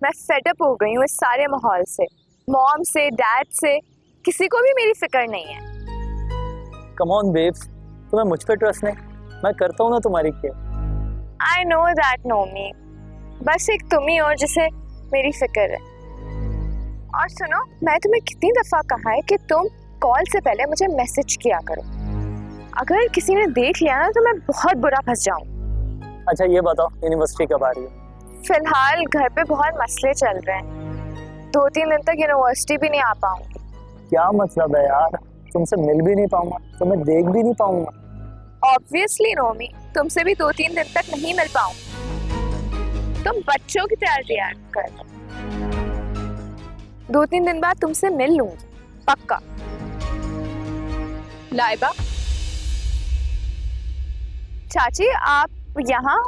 मैं फेडअप हो गई हूँ इस सारे माहौल से, मॉम से, डैड से, किसी को भी मेरी फिक्र नहीं है। कम ऑन बेब्स, तुम्हें मुझ पे ट्रस्ट नहीं? मैं करता हूँ ना तुम्हारी care. I know that Nomi, बस एक तुम ही हो जिसे मेरी फिक्र है। और सुनो, मैं तुम्हें कितनी दफा कहा है कि तुम कॉल से पहले मुझे मैसेज किया करो। अगर किसी ने देख लिया ना तो मैं बहुत बुरा फंस जाऊँ। अच्छा ये बताओ, यूनिवर्सिटी कब आ रही है? फिलहाल घर पे बहुत मसले चल रहे हैं, 2-3 दिन तक यूनिवर्सिटी भी नहीं आ पाऊंगी। क्या मतलब है यार, तुमसे मिल भी नहीं पाऊंगा, तुम्हें देख भी नहीं पाऊंगा। ऑब्वियसली नोमी, तुमसे भी 2-3 दिन तक नहीं मिल पाऊंगी। तुम बच्चों की तरह रिएक्ट कर रहे हो। 2-3 दिन बाद तुमसे मिल लूंगी पक्का। लाइबा, चाची आप यहाँ?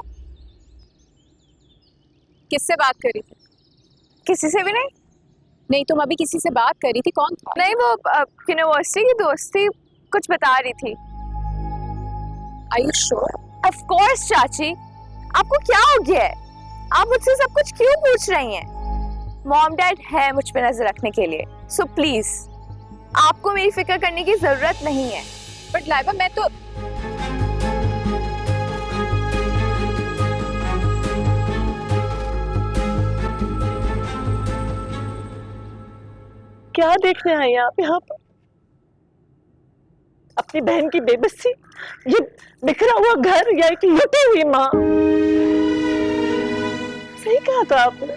किससे बात करी थी? किसी से भी नहीं। नहीं, तुम अभी किसी से बात करी थी, कौन था? नहीं, वो यूनिवर्सिटी की दोस्त थी, कुछ बता रही थी। Are you sure? Of course चाची, आपको क्या हो गया है? आप मुझसे सब कुछ क्यों पूछ रही हैं? मॉम डैड है मुझ पे नजर रखने के लिए, सो प्लीज आपको मेरी फिक्र करने की जरूरत नहीं है। बट लाइबा, मैं तो क्या देखने आए आप यहाँ पर? अपनी बहन की बेबसी, ये बिखरा हुआ घर या एक लुटी हुई माँ? सही कहा था आपने,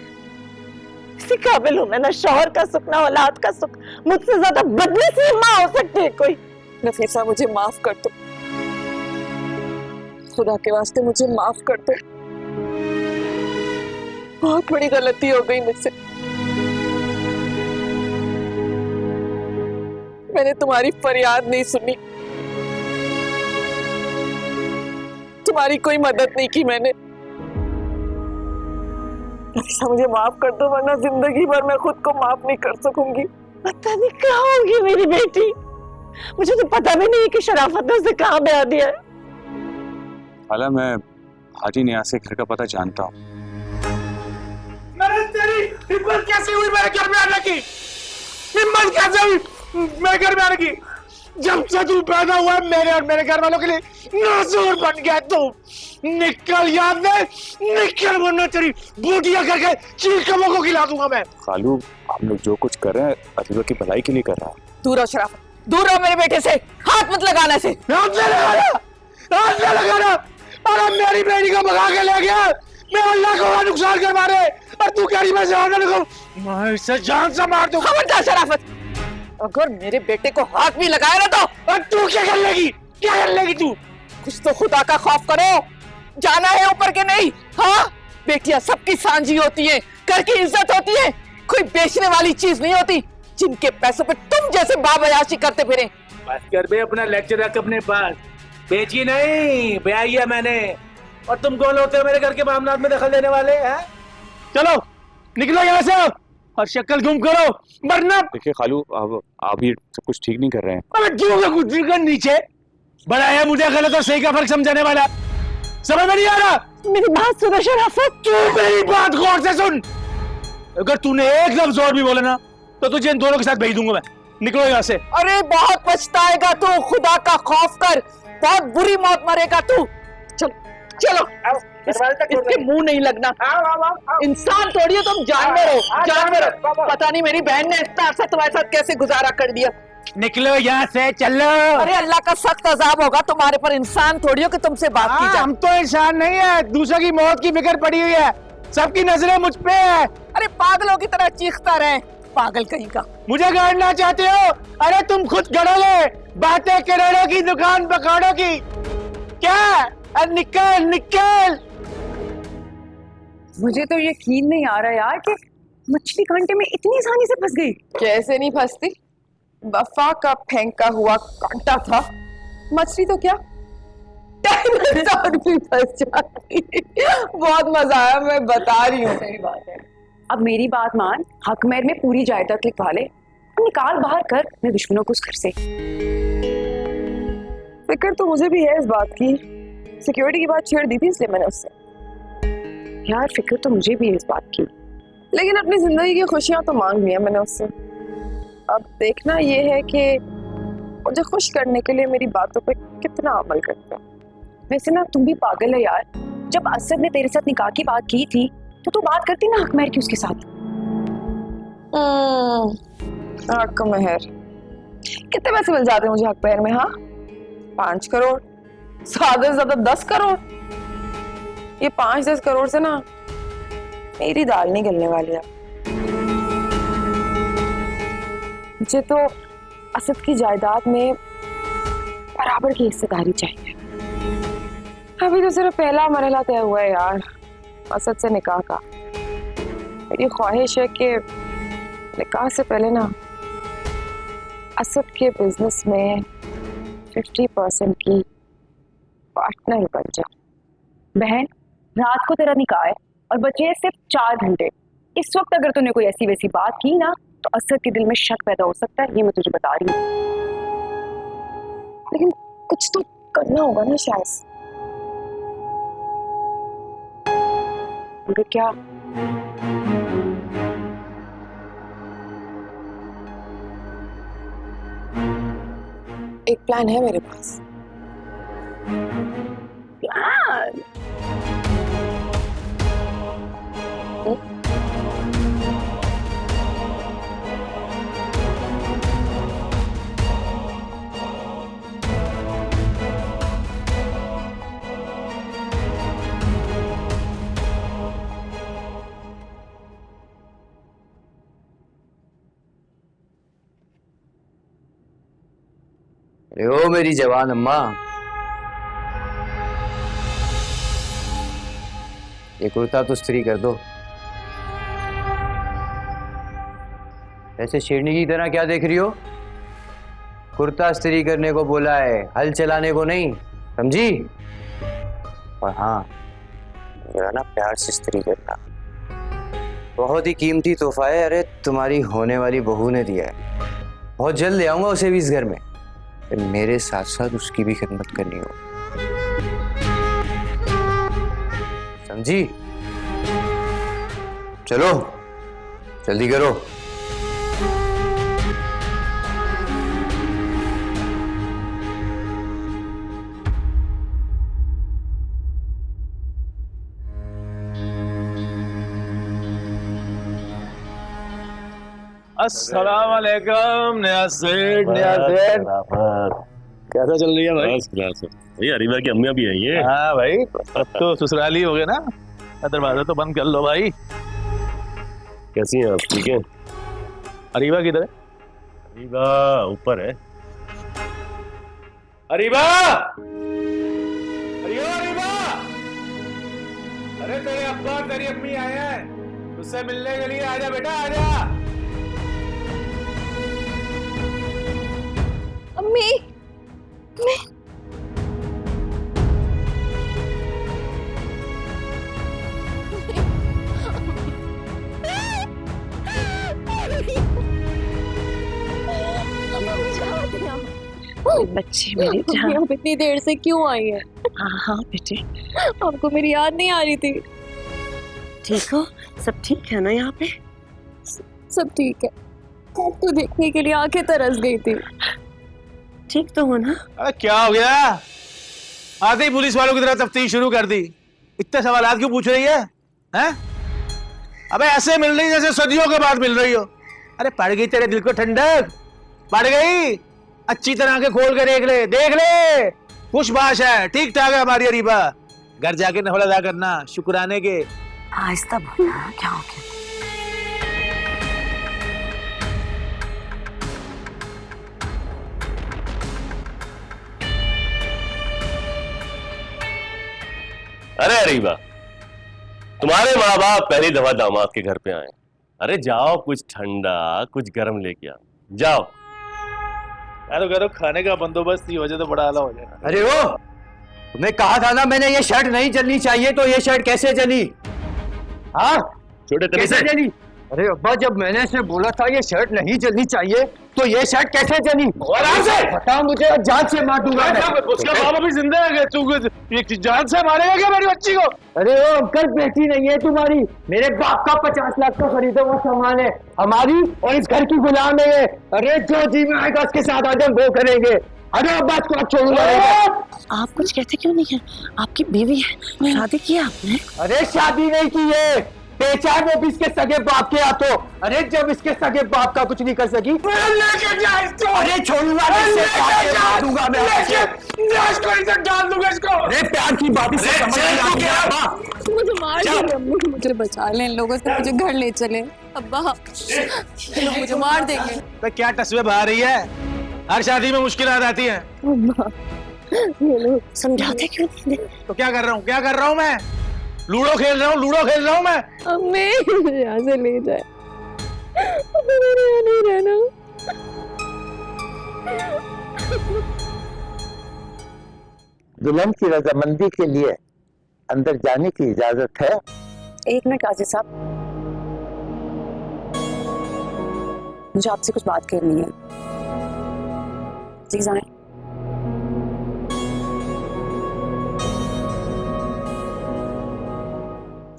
इसी काबिल हूं मैं, ना शौहर का सुख ना औलाद का सुख। मुझसे ज्यादा बदनसीब माँ हो सकती है कोई? नफीसा, मुझे माफ कर दो, खुदा के वास्ते मुझे माफ कर दो। बहुत बड़ी गलती हो गई मुझसे। मैंने तुम्हारी फरियाद नहीं सुनी, तुम्हारी कोई मदद नहीं की मैंने। नफीसा, मुझे माफ कर दो, वरना जिंदगी भर मैं खुद को माफ नहीं कर सकूंगी। पता नहीं कहाँ होगी मेरी बेटी, मुझे तो पता भी नहीं कि शराफत ने उसे कहाँ ब्याह दिया है। खाला, मैं हाजी नियाज के घर का पता जानता हूँ। तेरी हिम्मत कैसे हुई मेरे घर में आने की? हिम्मत कैसे हुई मेरे घर में आने की? जब से तू पैदा हुआ है मेरे और मेरे घर वालों के लिए नाज़ुर बन गया तू। निकल याद में, निकल, वरना तेरी बूटियां करके चीख कमों को खिला दूंगा मैं। खालू, आप लोग जो कुछ कर रहे हैं अतीबा की भलाई के लिए कर रहा है। दूर रहो शराफत, दूर रहो मेरे बेटे से, हाथ मत लगाना से। हाथ से लगाना, हाथ से लगाना। अरे मेरी बेटी को भगा के ले गया, मैं अल्लाह को नुकसान करवा रहे, और तू कह रही मैं जान ना लूं, मैं इसे जान से मार दूं। खबरदार शराफत, अगर मेरे बेटे को हाथ भी लगाया ना तो। और तू क्या कर लेगी, क्या कर लेगी तू? कुछ तो खुदा का खौफ करो, जाना है ऊपर के नहीं? हाँ, बेटियां सबकी सांझी होती हैं, घर की इज्जत होती है, कोई बेचने वाली चीज नहीं होती जिनके पैसों पे तुम जैसे बाबयाशी करते फिरे। बस कर बे, अपना लेक्चर रख अपने पास। बेची नहीं, ब्याही है मैंने। और तुम कौन होते हो मेरे घर के मामलात में दखल देने वाले हैं? चलो निकलो यहाँ से और शक्ल गुम करो, वरना। देखिए खालू, आप ये सब कुछ ठीक नहीं कर रहे हैं। अबे क्यों का कुछ कर नीचे बड़ा है, मुझे गलत और सही का फर्क समझाने वाला। समझ में नहीं आ रहा? मेरी बात सुनो शराफत, तू मेरी बात गौर से सुन। अगर तूने एक लफ्ज और भी बोला ना तो तुझे इन दोनों के साथ भेज दूंगा मैं। निकलो यहाँ से। अरे बहुत पछताएगा तू, खुदा का खौफ कर, बहुत बुरी मौत मरेगा तू। चलो चलो, इसके मुंह नहीं लगना। इंसान थोड़ी हो तुम, जानवर हो, जानवर हो। पता नहीं मेरी बहन ने इतना अर्सा तुम्हारे साथ कैसे गुजारा कर दिया। निकलो यहाँ से, चलो। अरे अल्लाह का सख्त अजाब होगा तुम्हारे पर, इंसान थोड़ी हो कि तुमसे बात की जाए। हम तो इंसान नहीं है, दूसरे की मौत की फिक्र पड़ी हुई है, सबकी नजरें मुझ पे है। अरे पागलों की तरह चीखता रहे, पागल कहीं का। मुझे गढ़ना चाहते हो? अरे तुम खुद गढ़ो ले, बातें करोड़ों की, दुकान पकौड़ों की। क्या? अरे निकल निकल। मुझे तो यकीन नहीं आ रहा यार कि मछली कांटे में इतनी आसानी से फंस गई। कैसे नहीं फंसती, वफा का फेंका हुआ कांटा था। मछली तो क्या, डायनासोर भी फंस जाती। बहुत मजा आया, मैं बता रही हूँ। सही बात है। अब मेरी बात मान, हक मेर में पूरी जायदाद लिखवा ले, निकाल बाहर कर अपने दुश्मनों को उस घर से। फिक्र तो मुझे भी है इस बात की, सिक्योरिटी की बात छेड़ दी थी इसलिए मैंने उससे। यार फिक्र तो मुझे भी है इस बात की, लेकिन अपनी जिंदगी की खुशियां तो मांग ली है मैंने उससे। अब देखना ये है कि मुझे खुश करने के लिए मेरी बातों पे कितना अमल करता है। वैसे ना तुम भी पागल है यार, जब असद ने तेरे साथ निकाह की बात की थी तो तू बात करती ना हकमहर की उसके साथ। हक मेहर, कितने पैसे मिल जाते हैं मुझे हक मेहर में? हाँ, 5 करोड़, ज्यादा से ज्यादा 10 करोड़। ये 5-10 करोड़ से ना मेरी दाल नहीं गलने वाली है। मुझे तो असद की जायदाद में बराबर की हिस्सेदारी चाहिए। अभी तो सिर्फ पहला मरहला तय हुआ है यार असद से निकाह का। मेरी ख्वाहिश है कि निकाह से पहले ना असद के बिजनेस में 50% की पार्टनर बन जा। बहन, रात को तेरा निकाह है और बचे हैं सिर्फ 4 घंटे। इस वक्त अगर तूने कोई ऐसी वैसी बात की ना तो असद के दिल में शक पैदा हो सकता है, ये मैं तुझे बता रही हूँ। लेकिन कुछ तो करना होगा ना शायद। मगर क्या? एक प्लान है मेरे पास। प्लान? अरे ओ मेरी जवान अम्मा, ये कुर्ता तो इस्त्री कर दो। ऐसे शेरनी की तरह क्या देख रही हो? कुर्ता इस्त्री करने को बोला है, हल चलाने को नहीं, समझी? और हाँ, जरा ना प्यार से इस्त्री करना। बहुत ही कीमती तोहफा है, अरे तुम्हारी होने वाली बहू ने दिया है। बहुत जल्द ले आऊंगा उसे भी इस घर में। मेरे साथ साथ उसकी भी खिदमत करनी हो, समझी? चलो जल्दी करो। अस्सलाम वालेकुम नया सेठ। कैसा चल रही है भाई? भाई अरीबा की अम्मियां भी आई हैं। हाँ भाई, अब तो ससुराली हो गए ना, दरवाजा तो बंद कर लो भाई। कैसी हैं आप? ठीक है। अरीबा किधर है? अरीबा ऊपर है। अरीबा, अरीबा, अरे तेरे अब्बा और तेरी अम्मी आए हैं, उससे मिलने के लिए आजा बेटा, आजा। अम्मी, बच्चे मेरे जान, आप इतनी देर से क्यों आई है? हाँ हाँ बेटे, आपको मेरी याद नहीं आ रही थी? ठीक हो? सब ठीक है ना यहाँ पे? सब ठीक है, तो देखने के लिए आंखें तरस गई थी। ठीक तो हो ना? अरे क्या हो गया? आते ही पुलिस वालों की तरह तफ्तीश शुरू कर दी। इतने सवालात क्यों पूछ रही है? हैं? अबे ऐसे मिल रही जैसे सदियों के बाद मिल रही हो। अरे पड़ गई तेरे दिल को ठंडक? पड़ गई? अच्छी तरह के खोल के देख ले, देख ले। खुशबाश है, ठीक ठाक है हमारी अरीबा। घर जाके नफल अदा करना शुक्राने के। आहिस्ता बोलना, क्या हो गया? अरे अरीबा, तुम्हारे माँ बाप पहली दफा दामाद के घर पे आए। अरे जाओ, कुछ ठंडा कुछ गर्म लेके आओ, जाओ। तो करो, खाने का बंदोबस्त ही हो जाए तो बड़ा आला हो जाएगा। अरे ओ, तुम्हें कहा था ना मैंने ये शर्ट नहीं चलनी चाहिए, तो ये शर्ट कैसे चली? हाँ छोटे कैसे चली? अरे अब्बा, जब मैंने इसे बोला था ये शर्ट नहीं चलनी चाहिए तो ये शर्ट कैसे चली? आराम से बता मुझे, जान से मार दूंगा मैं। उसका बाप अभी जिंदा है, तू ये जान से मारेगा क्या मेरी बच्ची को? अरे ओ अंकल, बेटी नहीं है तुम्हारी, मेरे बाप का 50 लाख का खरीदा हुआ सामान है, हमारी और इस घर की गुलाम है ये। अरे जो जी में आएगा उसके साथ आज हम वो करेंगे। अरे अब बात को छोड़ूंगा। आप कुछ कहते क्यों नहीं है? आपकी बीवी है, शादी की आपने? अरे शादी नहीं की है, बेचा वो भी इसके सगे बाप के हाथों। अरे जब इसके सगे बाप का कुछ नहीं कर सकी, लेके जा इसको। अरे छोड़ूंगा नहीं, इससे दूंगा मैं, डाल दूंगा इसको। अरे प्यार की बात से समझ नहीं आ गया। मुझे मार देंगे अम्मी, मुझे बचा लें लोगों से, मुझे घर ले चले। अब्बा ये लोग मुझे मार देंगे। तो क्या तस्वीर बहा रही है? हर शादी में मुश्किलात आती हैं। अम्मा ये लोग समझाते क्यों नहीं? तो क्या कर रहा हूँ मैं? लूडो खेल रहा हूँ मैं। अम्मी मुझे यहाँ से ले जाए, मेरे यहाँ नहीं रहना। दुल्हन की रजामंदी के लिए अंदर जाने की इजाजत है? एक मिनट काजी साहब, मुझे आपसे कुछ बात करनी है, प्लीज आए।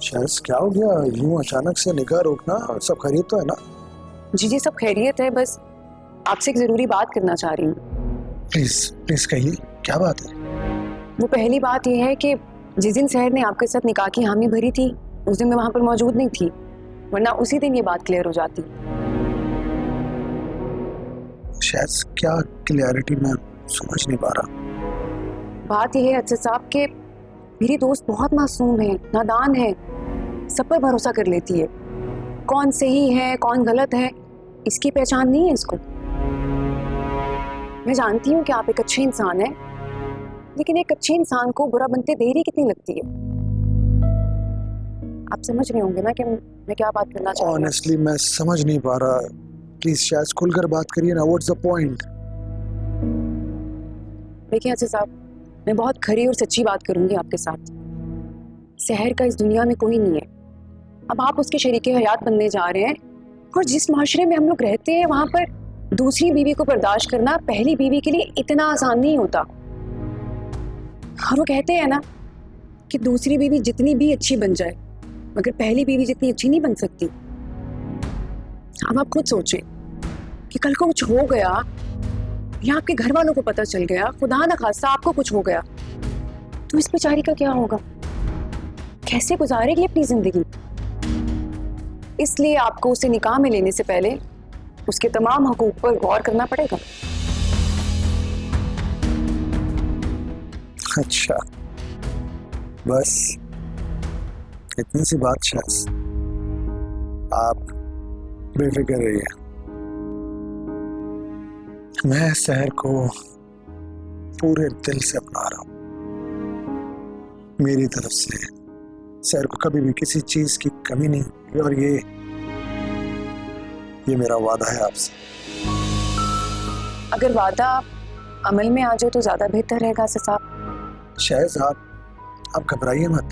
शायद क्या हो गया, यूं अचानक से निगाह रोकना? सब खैरियत तो है ना? जी जी सब खैरियत है, बस आपसे एक जरूरी बात करना चाह रही हूँ। प्लीज प्लीज कहिए, क्या बात है? वो पहली बात यह है कि जिस दिन सहर ने आपके साथ निकाह की हामी भरी थी, उस दिन मैं वहां पर मौजूद नहीं थी, वरना उसी दिन ये बात क्लियर हो जाती। शायद क्या क्लियरिटी मैं समझ नहीं पा रहा। बात यह है अच्छा साहब कि मेरी दोस्त बहुत मासूम है, नादान है, सब पर भरोसा कर लेती है। कौन सही है कौन गलत है इसकी पहचान नहीं है इसको। मैं जानती हूँ कि आप एक अच्छे इंसान हैं, लेकिन एक अच्छे इंसान को बुरा बनते देरी कितनी लगती है। आप समझ रहे होंगे ना कि मैं क्या बात करना चाहती हूँ। ऑनेस्टली मैं समझ नहीं पा रहा, प्लीज शायद खुलकर बात करिए ना। What's the point? देखिए अच्छा साहब, मैं बहुत खरी और सच्ची बात करूंगी आपके साथ। सहर का इस दुनिया में कोई नहीं है, अब आप उसके शरीके हयात बनने जा रहे हैं, और जिस माशरे में हम लोग रहते हैं वहां पर दूसरी बीवी को बर्दाश्त करना पहली बीवी के लिए इतना आसान नहीं होता। और वो कहते हैं ना कि दूसरी बीवी जितनी भी अच्छी बन जाए मगर पहली बीवी जितनी अच्छी नहीं बन सकती। अब आप खुद सोचें कि कल को कुछ हो गया या आपके घर वालों को पता चल गया, खुदा ना खास्ता आपको कुछ हो गया, तो इस बेचारी का क्या होगा? कैसे गुजारेगी अपनी जिंदगी? इसलिए आपको उसे निकाह में लेने से पहले उसके तमाम हकूक पर गौर करना पड़ेगा। अच्छा बस इतनी सी बात? शायद आप बेफिक्र रहिए, मैं सहर को पूरे दिल से अपना रहा हूं। मेरी तरफ से सहर को कभी भी किसी चीज की कमी नहीं होगी, और ये मेरा वादा है आपसे। अगर वादा अमल में आ जाए तो ज्यादा बेहतर रहेगा साहब। शायद आप घबराइए मत,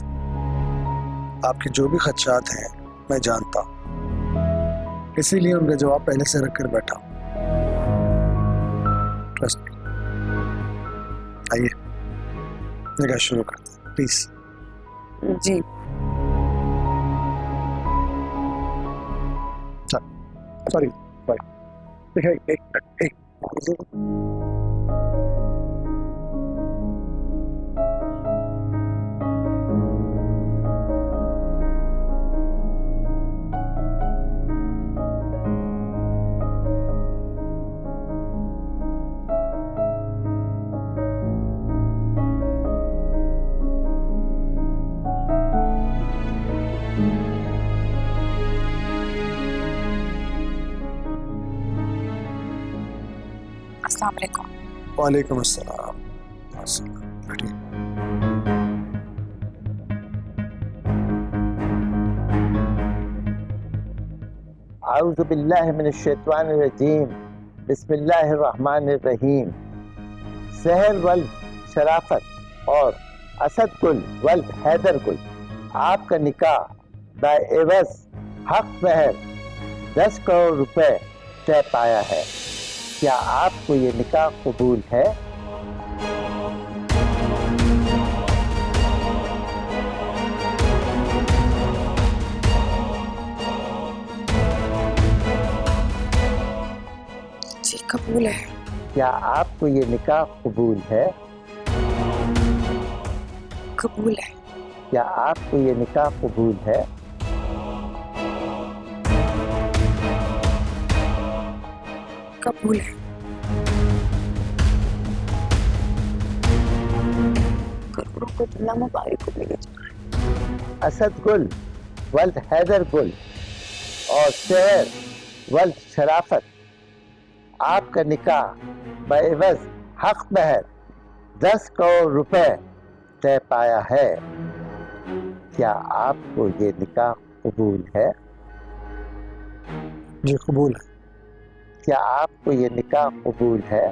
आपके जो भी खदशात हैं मैं जानता हूं, इसीलिए उनका जवाब पहले से रख कर बैठा हूं। Trust me. आइए निकाह शुरू करते हैं प्लीज। जी सॉरी एक अस्सलाम वालेकुम। वालेकुम अस्सलाम। बैठिए। आऊज़ु बिल्लाहि मिनश शैतानिर रजीम, बिस्मिल्लाहिर रहमानिर रहीम। सहर वल शराफत और असद गुल वल हैदर गुल, आपका निकाह बाएवज हक महर 10 करोड़ रुपए तय पाया है। क्या आपको ये निकाह कबूल है? जी कबूल है। क्या आपको ये निकाह कबूल है? कबूल है। क्या आपको ये निकाह कबूल है? कबूल है। करोड़ों को दुल्हा मुबारक हो मेरी जान। असद गुल वल्द हैदर गुल और शेर वल्द शराफत, आपका निकाह बेवज हक महर 10 करोड़ रुपए तय पाया है। क्या आपको ये निकाह कबूल है? जी कबूल है। क्या आपको ये निकाह कबूल है?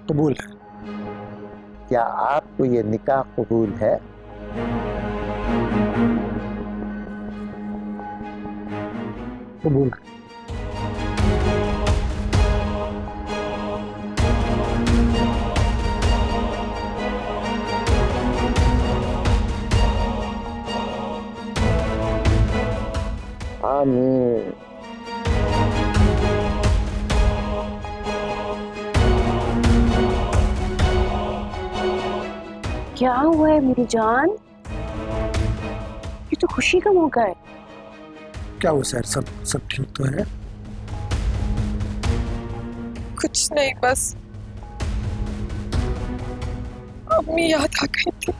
कबूल है। क्या आपको ये निकाह कबूल है? कबूल है। आमीन। क्या हुआ है मेरी जान? ये तो खुशी का मौका है। क्या हुआ सर, सब ठीक तो है? कुछ नहीं, बस अम्मी याद आ गई थी।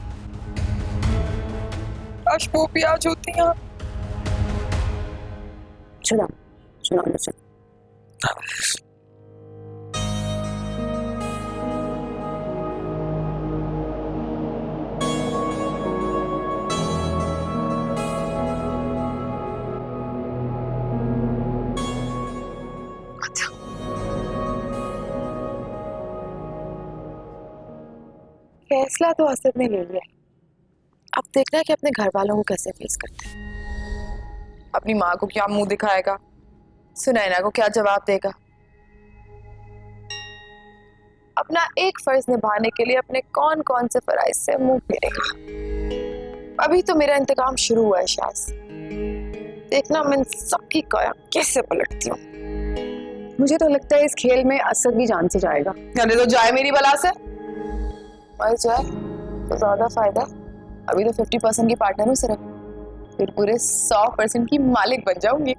काश वो भी आज होती यहाँ। चलो चलो चलो। फैसला तो असद ने ले लिया, अब देखना है कि अपने घर वालों को कैसे फेस करते हैं। अपनी माँ को क्या मुंह दिखाएगा, सुनैना को क्या जवाब देगा। अपना एक फर्ज निभाने के लिए अपने कौन कौन से फराइज से मुंह फेरेगा। अभी तो मेरा इंतकाम शुरू हुआ है शाज, देखना मैं सबकी काया कैसे पलटती हूँ। मुझे तो लगता है इस खेल में असद भी जान से जाएगा। जाने तो जाए मेरी बला से, मर जाए तो ज्यादा फायदा। अभी तो 50% की पार्टनर हूँ सिर्फ, फिर पूरे 100% की मालिक बन जाऊंगी।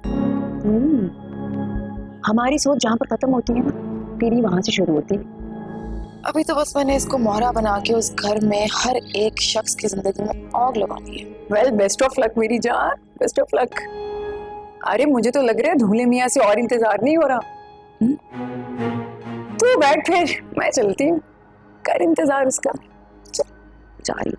हमारी सोच जहाँ पर खत्म होती है ना, तेरी वहां से शुरू होती है। अभी तो बस मैंने इसको मोहरा बना के उस घर में हर एक शख्स की जिंदगी में आग लगानी है। वेल बेस्ट ऑफ लक मेरी जान, बेस्ट ऑफ लक। अरे मुझे तो लग रहा है धूले मियाँ से और इंतजार नहीं हो रहा। तू बैठ, फिर मैं चलती हूँ, कर इंतजार उसका। चल जा रही।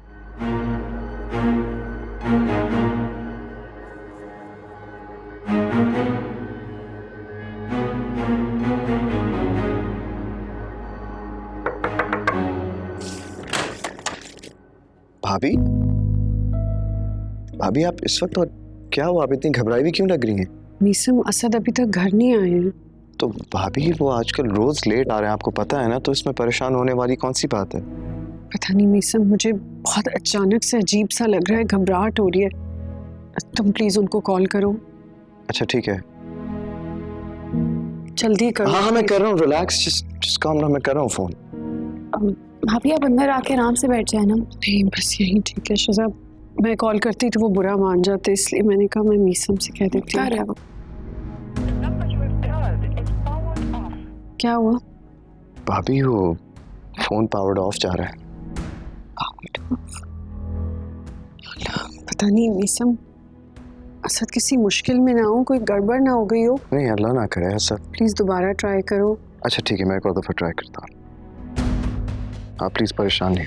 भाभी, भाभी आप इस वक्त, और क्या हुआ, आप इतनी घबराई हुई क्यों लग रही हैं? मीसम, असद अभी तक घर नहीं आए हैं। तो भाभी वो आजकल रोज लेट आ रहे हैं, आपको पता है ना, तो इसमें परेशान होने वाली कौन सी बात है? पता नहीं मीसम, मुझे बहुत अचानक से अजीब सा लग रहा है, घबराहट हो रही है। तुम प्लीज उनको कॉल करो। अच्छा ठीक है, जल्दी करो। हाँ मैं कर रहा हूँ, रिलैक्स, जस्ट काम डाउन, मैं कर रहा हूँ फोन। भाभी आप अंदर आके आराम से बैठ जाए ना। नहीं बस यही ठीक है शहजाद, मैं कॉल करती तो वो बुरा मान जाते, इसलिए मैंने कहा मैं मीसम से कह देती हूँ। क्या हुआ? भाभी वो फोन पावर्ड ऑफ जा रहा है। पता नहीं मीसम, असद किसी मुश्किल में ना हो, कोई गड़बड़ ना हो गई हो। नहीं अल्लाह ना करे ऐसा। प्लीज दोबारा ट्राई करो। अच्छा ठीक है, मैं एक और दफा ट्राई करता हूँ, आप प्लीज परेशान नहीं।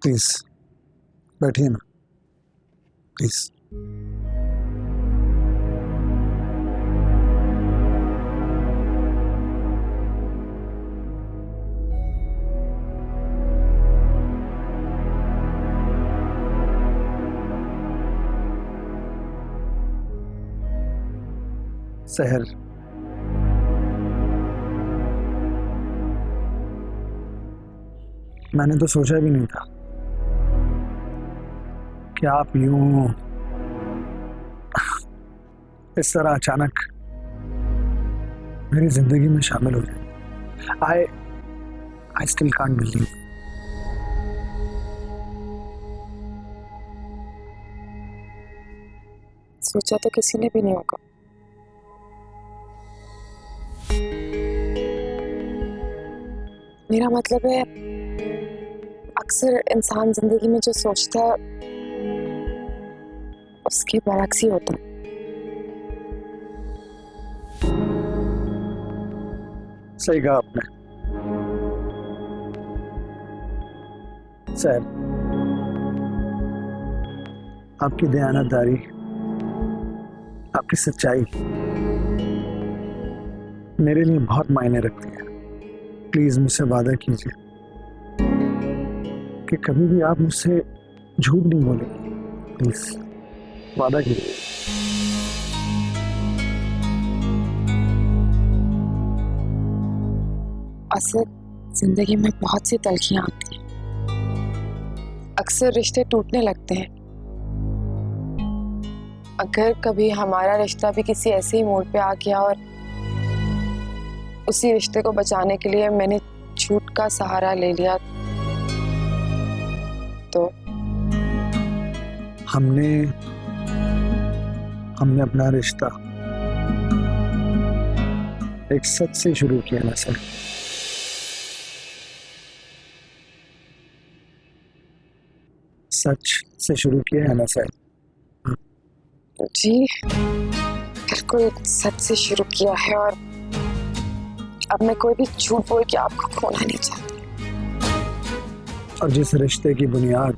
प्लीज बैठिए ना, प्लीज। सहर, मैंने तो सोचा भी नहीं था कि आप यूं इस तरह अचानक मेरी जिंदगी में शामिल हो जाए। I still can't believe. सोचा तो किसी ने भी नहीं होगा। मेरा मतलब है, अक्सर इंसान जिंदगी में जो सोचता है उसके बरक्स ही होता है। सही कहा आपने सर। आपकी दयानतदारी, आपकी सच्चाई मेरे लिए बहुत मायने रखती है। प्लीज मुझसे वादा कीजिए कि कभी भी आप मुझसे झूठ नहीं बोलेंगे। प्लीज वादा कीजिए। असल जिंदगी में बहुत सी तलखियां आती हैं, अक्सर रिश्ते टूटने लगते हैं। अगर कभी हमारा रिश्ता भी किसी ऐसे ही मोड़ पे आ गया और उसी रिश्ते को बचाने के लिए मैंने झूठ का सहारा ले लिया, तो हमने अपना रिश्ता एक सच से शुरू किया ना सर। सच से शुरू किया है ना सर। जी बिल्कुल सच से शुरू किया है, और अब मैं कोई भी झूठ बोल के आपको खोना नहीं चाहती। और जिस रिश्ते की बुनियाद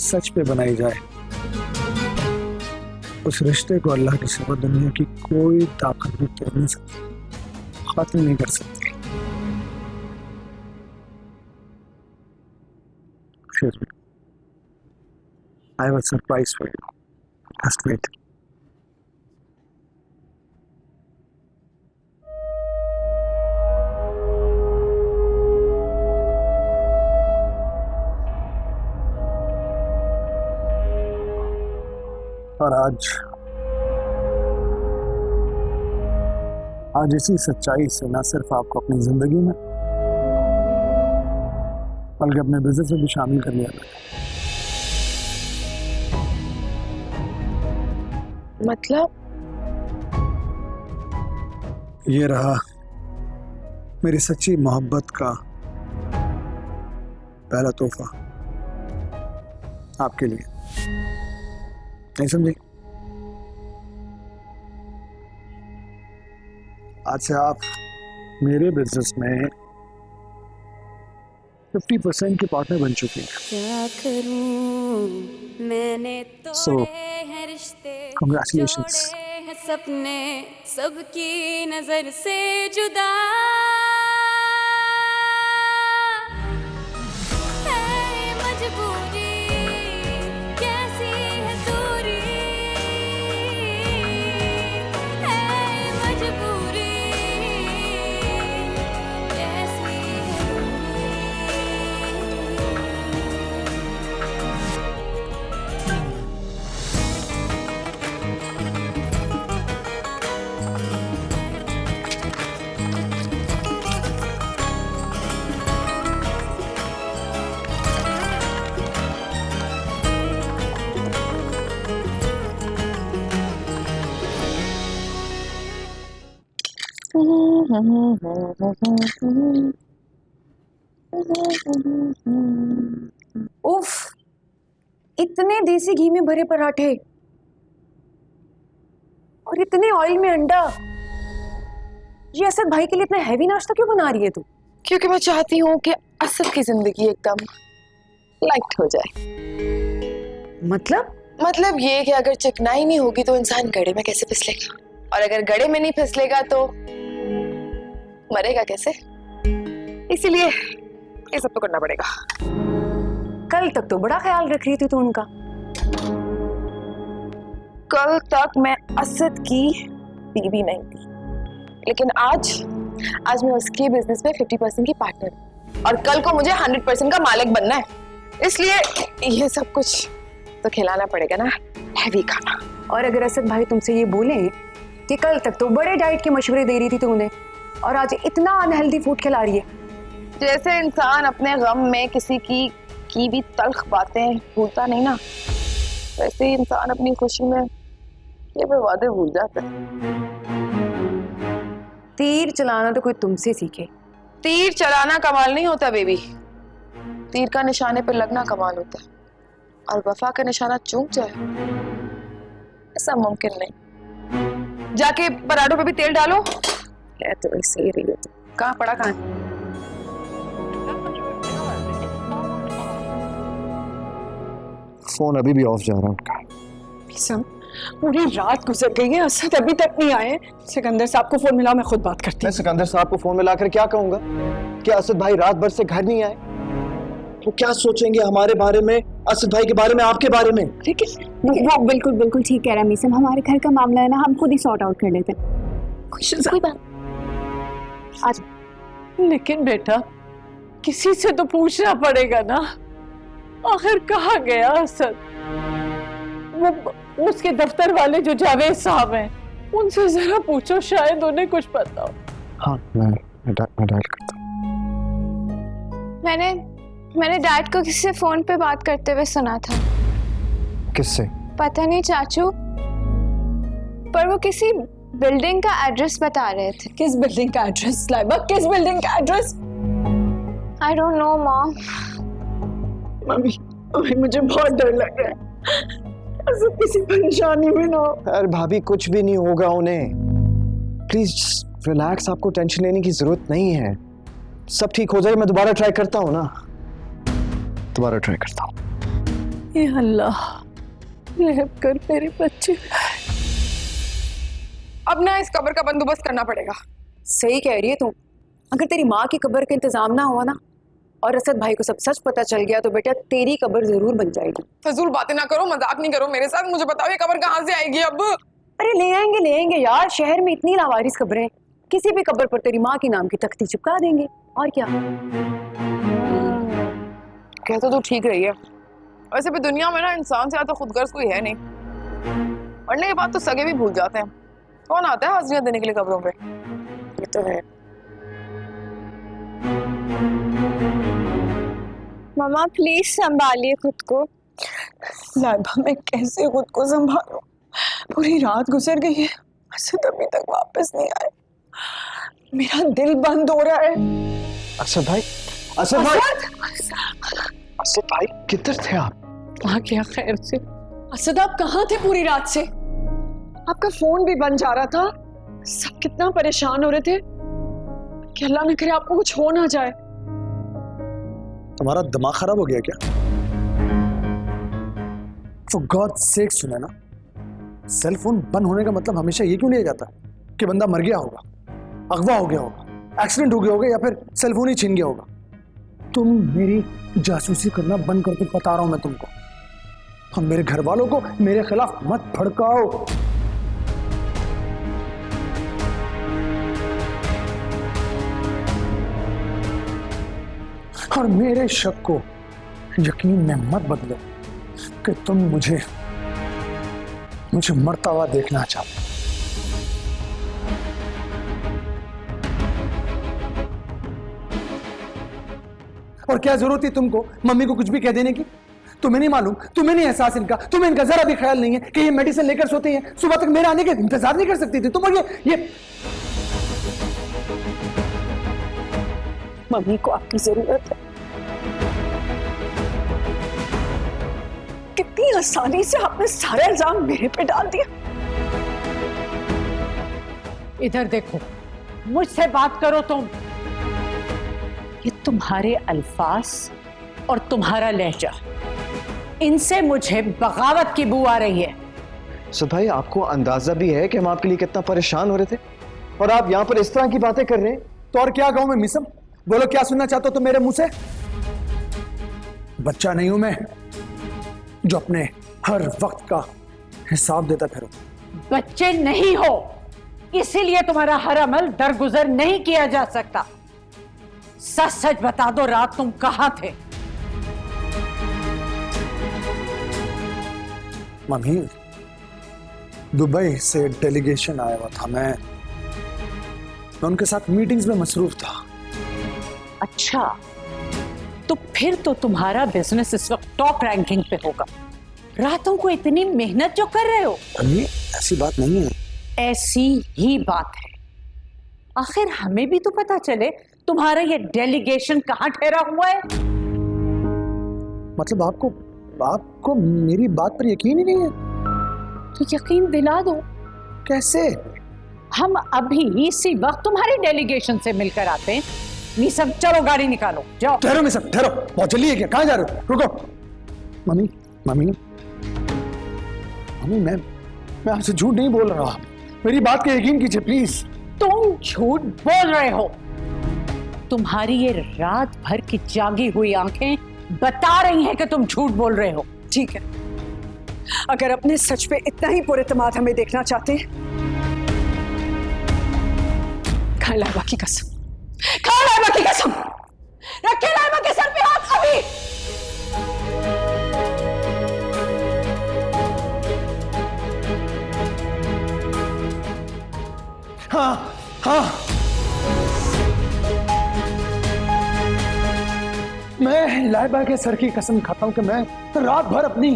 सच पे बनाई जाए, उस रिश्ते को अल्लाह के सिवा दुनिया की कोई ताकत भी तोड़ नहीं सकती, खत्म नहीं कर सकती। I have a surprise for you. Just wait. और आज इसी सच्चाई से न सिर्फ आपको अपनी जिंदगी में बल्कि अपने बिजनेस में भी शामिल कर लिया था। मतलब ये रहा मेरी सच्ची मोहब्बत का पहला तोहफा आपके लिए। नहीं समझे? आज से आप मेरे बिजनेस में 50% के पार्टनर बन चुके हैं। क्या करूं मैंने तो So, है रिश्ते, congratulations. जोड़े हैं सपने सबकी नजर से जुदा। है मजबूरी कैसी है दूरी, है मजबूरी कैसी है उफ, इतने देसी घी में भरे पराठे और इतने ऑयल में अंडा। ये असद भाई के लिए इतना हैवी नाश्ता क्यों बना रही है तू? क्योंकि मैं चाहती हूँ कि असद की जिंदगी एकदम लाइट हो जाए। मतलब ये कि अगर चिकनाई नहीं होगी तो इंसान गड़े में कैसे फिसलेगा, और अगर गड़े में नहीं फिसलेगा तो मरेगा कैसे? इसीलिए ये सब तो करना पड़ेगा। कल तक तो बड़ा ख्याल रख रही थी तू उनका। कल तक मैं असद की बीवी नहीं थी, लेकिन आज मैं उसके बिजनेस में 50% की पार्टनर हूँ और कल को मुझे 100% का मालिक बनना है, इसलिए ये सब कुछ तो खिलाना पड़ेगा ना, हैवी खाना। और अगर असद भाई तुमसे ये बोले कि कल तक तो बड़े डाइट के मशवरे दे रही थी तुमने और आज इतना अनहेल्दी फूड खिला रही है। जैसे इंसान अपने गम में किसी की भी तल्ख बातें भूलता नहीं ना, वैसे ही इंसान अपनी खुशी में ये वादे भूल जाता है। तीर चलाना तो कोई तुमसे सीखे। तीर चलाना कमाल नहीं होता बेबी, तीर का निशाने पर लगना कमाल होता है, और वफा का निशाना चूक जाए ऐसा मुमकिन नहीं। जाके पराठों पे भी तेल डालो। है तो ऐसे ही रही हो। कहाँ पड़ा कहाँ? फोन अभी भी ऑफ जा रहा है उनका। पूरी रात गुजर गई है, असद अभी तक नहीं आए। सिकंदर साहब को फोन मिला, मैं खुद बात करती हूँ। मैं सिकंदर साहब को फोन मिलाकर क्या कहूंगा कि असद भाई रात भर से घर नहीं आए? वो क्या सोचेंगे हमारे बारे में, असद भाई के बारे में, आपके बारे में? ठीक है, वो बिल्कुल ठीक कह रहा है मीसम, हमारे घर का मामला है ना, हम खुद ही सॉर्ट आउट कर लेते हैं। कोई बात आज। लेकिन बेटा किसी से तो पूछना पड़ेगा ना, आखिर कहाँ गया असद? वो उसके दफ्तर वाले जो जावेद साहब हैं, उनसे जरा पूछो, शायद उन्हें कुछ पता हो। हाँ मैं डायल करता हूँ। मैंने डैड को किसी से फोन पे बात करते हुए सुना था। किससे? पता नहीं चाचू, पर वो किसी बिल्डिंग का एड्रेस बता रहे थे। किस बिल्डिंग का एड्रेस लाइबा? किस बिल्डिंग का address? I don't know mom. Mummy मुझे बहुत डर लग रहा है, ऐसा किसी परेशानी में ना हो। अरे भाभी कुछ भी नहीं होगा उन्हें, प्लीज रिलैक्स, आपको टेंशन लेने की जरूरत नहीं है, सब ठीक हो जाएगा। मैं दोबारा ट्राई करता हूँ ना, दोबारा ट्राई करता हूँ। ये अल्लाह रहम कर मेरे बच्चे। अब ना इस कब्र का बंदोबस्त करना पड़ेगा। सही कह रही है तू। अगर तेरी माँ की कब्र का इंतजाम ना हुआ ना और असद भाई को सब सच पता चल गया तो बेटा तेरी कब्र जरूर बन जाएगी। फजूल बातें ना करो, मजाक नहीं करो मेरे साथ। मुझे बताओ ये कब्र कहाँ से आएगी अब? अरे ले आएंगे यार, शहर में इतनी लावारिस कब्रें, किसी भी कब्र पर तेरी माँ के नाम की तख्ती चिपका देंगे, और क्या। कहते तो ठीक रही है, वैसे भी दुनिया में ना इंसान से ज्यादा खुदगर्ज कोई है नहीं। पढ़ने के बाद तो सगे भी भूल जाते हैं, कौन आता है हाजिरियां देने के लिए कब्रों पे? ये तो है। मम्मा प्लीज संभालिए खुद को। लाइबा मैं कैसे खुद को संभालूं? पूरी रात गुजर गई है, असद अभी तक वापस नहीं आए, मेरा दिल बंद हो रहा है। असद भाई, असद भाई किधर थे आप? आ गया खैर से। असद आप कहाँ थे पूरी रात से? आपका फोन भी बंद जा रहा था, सब कितना परेशान हो रहे थे कि अल्लाह न करे आपको कुछ हो ना जाए। तुम्हारा दिमाग खराब हो गया क्या? For God's sake सुना ना, सेल फोन बंद होने का मतलब हमेशा ये क्यों लिया जाता कि बंदा मर गया होगा, अगवा हो गया होगा, एक्सीडेंट हो गया होगा, या फिर सेल फोन ही छीन गया होगा। तुम मेरी जासूसी करना बंद कर दो, बता रहा हूं मैं तुमको। हम मेरे घर वालों को मेरे खिलाफ मत भड़काओ। और मेरे शक को यकीन में मत बदलो कि तुम मुझे मरता हुआ देखना चाहते। और क्या जरूरत थी तुमको मम्मी को कुछ भी कह देने की? तुम्हें नहीं मालूम, तुम्हें नहीं एहसास इनका, तुम्हें इनका जरा भी ख्याल नहीं है कि ये मेडिसिन लेकर सोते हैं, सुबह तक मेरे आने के इंतजार नहीं कर सकती थी तुम। और ये मम्मी को आपकी जरूरत है। कितनी आसानी से आपने सारा इल्जाम मेरे पे डाल दिया। इधर देखो, मुझसे बात करो तुम। ये तुम्हारे अल्फाज और तुम्हारा लहजा, इनसे मुझे बगावत की बू आ रही है। असद भाई आपको अंदाजा भी है कि हम आपके लिए कितना परेशान हो रहे थे, और आप यहाँ पर इस तरह की बातें कर रहे हैं। तो और क्या कहूं मैं मिसम? बोलो क्या सुनना चाहते हो तुम मेरे मुंह से? बच्चा नहीं हूं मैं जो अपने हर वक्त का हिसाब देता फिरूं। बच्चे नहीं हो, इसीलिए तुम्हारा हर अमल दरगुजर नहीं किया जा सकता। सच सच बता दो, रात तुम कहां थे? मम्मी, दुबई से डेलीगेशन आया हुआ था। मैं उनके साथ मीटिंग्स में मसरूफ था। अच्छा, तो फिर तो तुम्हारा बिजनेस इस वक्त टॉप रैंकिंग पे होगा। रातों को इतनी मेहनत जो कर रहे हो। मम्मी, ऐसी बात नहीं है। ऐसी ही बात है। आखिर हमें भी तो पता चले तुम्हारा ये डेलीगेशन कहाँ ठहरा हुआ है। मतलब आपको मेरी बात पर यकीन ही नहीं है? तो यकीन दिला दो। कैसे? हम अभी इसी वक्त तुम्हारे डेलीगेशन से मिलकर आते हैं। मीसम, चलो गाड़ी निकालो, जाओ। ठहरो मीसम, ठहरो, बहुत जल्दी है क्या? कहाँ जा रहे हो? रुको। मम्मी मम्मी मम्मी, मैं आपसे झूठ नहीं बोल रहा। मेरी बात का यकीन कीजिए प्लीज। तुम झूठ बोल रहे हो। तुम्हारी ये रात भर की जागी हुई आंखें बता रही हैं कि तुम झूठ बोल रहे हो। ठीक है, अगर अपने सच पे इतना ही पुरएतमाद हमें देखना चाहते हैं, खा लाइबा की कसम, खा लाइबा की कसम, रखे लाइबा के सर पे हाथ अभी। हाँ हाँ, मैं लाइबा के सर की कसम खाता हूं कि मैं रात भर अपनी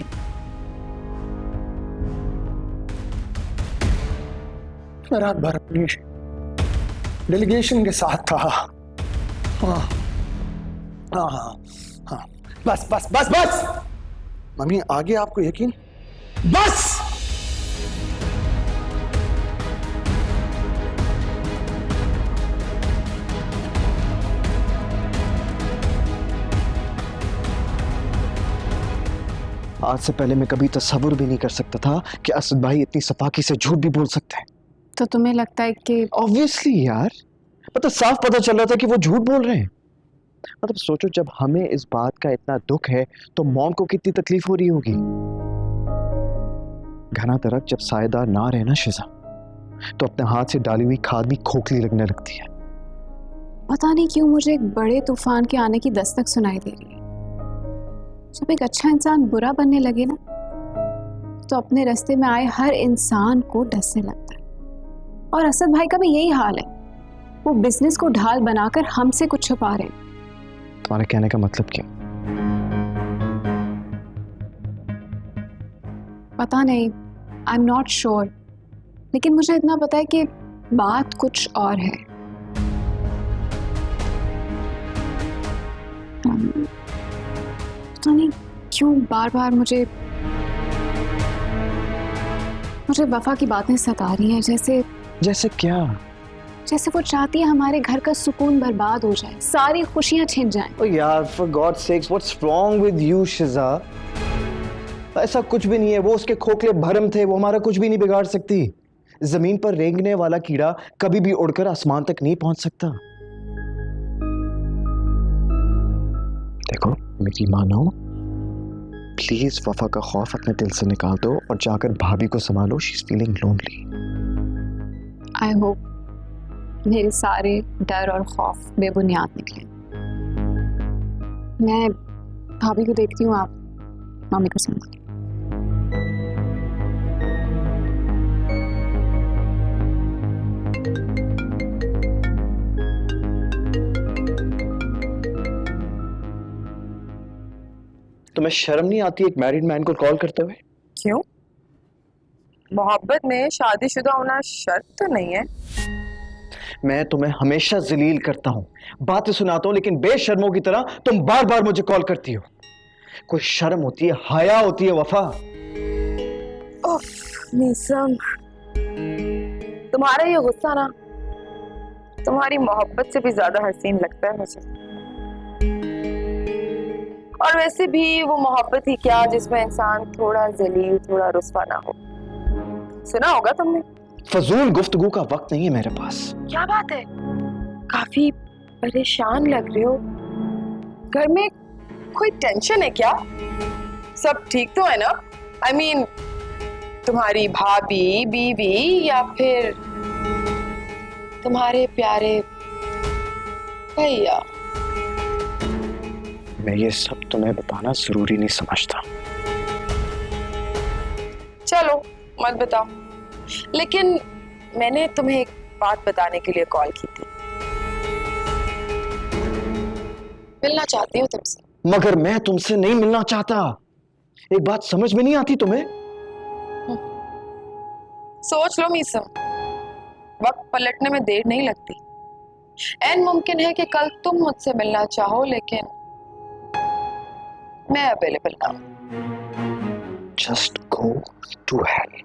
डेलीगेशन के साथ था। हाँ हाँ हाँ हाँ, बस बस बस बस। मम्मी, आगे आपको यकीन? बस। आज से पहले मैं कभी तस्वुर भी नहीं कर सकता था कि असद भाई इतनी सफाकी से झूठ भी बोल सकते हैं। तो तुम्हें लगता है कि? ऑब्वियसली यार, मतलब साफ पता चल रहा था कि वो झूठ बोल रहे हैं। मतलब सोचो, जब हमें इस बात का इतना दुख है तो मॉम को कितनी तकलीफ हो रही होगी। घना दरख्त जब सायेदार ना रहे ना शिजा, तो अपने हाथ से डाली हुई खाद भी खोखली लगने लगती है। पता नहीं क्यों मुझे एक बड़े तूफान के आने की दस्तक सुनाई दे रही है। जब एक अच्छा इंसान बुरा बनने लगे ना, तो अपने रास्ते में आए हर इंसान को डसने लगता है। और असद भाई का भी यही हाल है। वो बिजनेस को ढाल बनाकर हमसे कुछ छुपा रहे हैं। तुम्हारे कहने का मतलब क्या? पता नहीं, आई एम नॉट श्योर, लेकिन मुझे इतना पता है कि बात कुछ और है। पता नहीं क्यों बार बार मुझे वफा की बातें सता रही हैं। जैसे क्या? जैसे वो चाहती है हमारे घर का सुकून बर्बाद हो जाए, सारी खुशियां छिन जाएं। ओ यार, for God sakes, what's wrong with you Shiza? ऐसा कुछ भी नहीं है। वो उसके खोखले भरम थे, वो हमारा कुछ भी नहीं बिगाड़ सकती। जमीन पर रेंगने वाला कीड़ा कभी भी उड़कर आसमान तक नहीं पहुंच सकता। देखो मेरी मानो, प्लीज वफा का खौफ अपने दिल से निकाल दो और जाकर भाभी को संभालो। She is feeling lonely. I hope मेरे सारे डर और खौफ बेबुनियाद निकले। मैं भाभी को देखती हूँ, आप मम्मी को संभालिए। तुम्हें शर्म नहीं आती एक मैरिड मैन को कॉल करते हुए? क्यों? मोहब्बत में शादीशुदा होना शर्त तो नहीं है। मैं तुम्हें हमेशा जलील करता हूँ, बातें सुनाता हूँ, लेकिन बेशर्मों की तरह तुम बार बार मुझे कॉल करती हो। कोई शर्म होती है, हया होती है वफा? उफ, मीसम, तुम्हारा ये गुस्सा ना तुम्हारी मोहब्बत से भी ज्यादा हसीन लगता है मुझे। और वैसे भी वो मोहब्बत ही क्या जिसमें इंसान थोड़ा जलील, थोड़ा रुस्वा ना हो। सुना होगा तुमने। फजूल गुफ्तगू का वक्त नहीं है मेरे पास। क्या बात है, काफी परेशान लग रहे हो। घर में कोई टेंशन है क्या? सब ठीक तो है ना? I mean, तुम्हारी भाभी, बीवी या फिर तुम्हारे प्यारे भैया। मैं ये सब तुम्हें बताना जरूरी नहीं समझता। चलो मत बताओ, लेकिन मैंने तुम्हें एक बात बताने के लिए कॉल की थी। मिलना चाहती हूँ तुमसे। मगर मैं तुमसे नहीं मिलना चाहता। एक बात समझ में नहीं आती तुम्हें? सोच लो मीसम, वक्त पलटने में देर नहीं लगती। ऐन मुमकिन है कि कल तुम मुझसे मिलना चाहो लेकिन मैं अवेलेबल ना हूं। Just go to hell.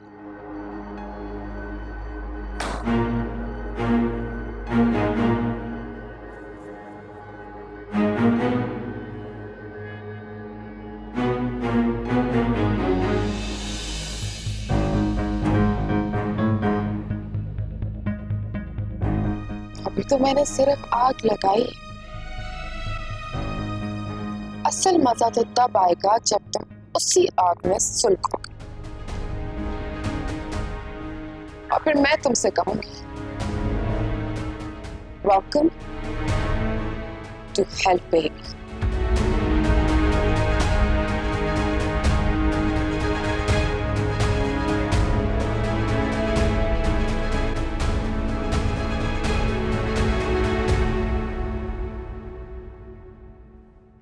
अभी तो मैंने सिर्फ आग लगाई, असल मजा तो तब आएगा जब तुम उसी आग में सुलगोगे और फिर मैं तुमसे कहूंगी वेलकम टू हेल बेबी।